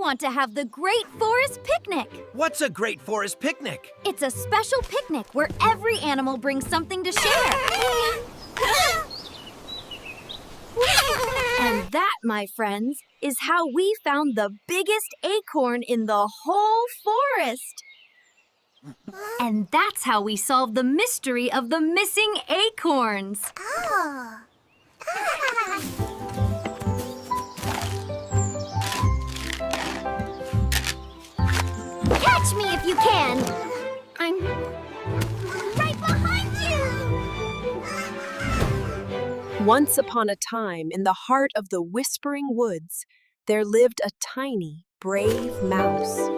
want to have the Great Forest Picnic. What's a Great Forest Picnic? It's a special picnic where every animal brings something to share. And that, my friends, is how we found the biggest acorn in the whole forest. And that's how we solved the mystery of the missing acorns. Oh. Catch me if you can. I'm right behind you. Once upon a time, in the heart of the Whispering Woods, there lived a tiny, brave mouse.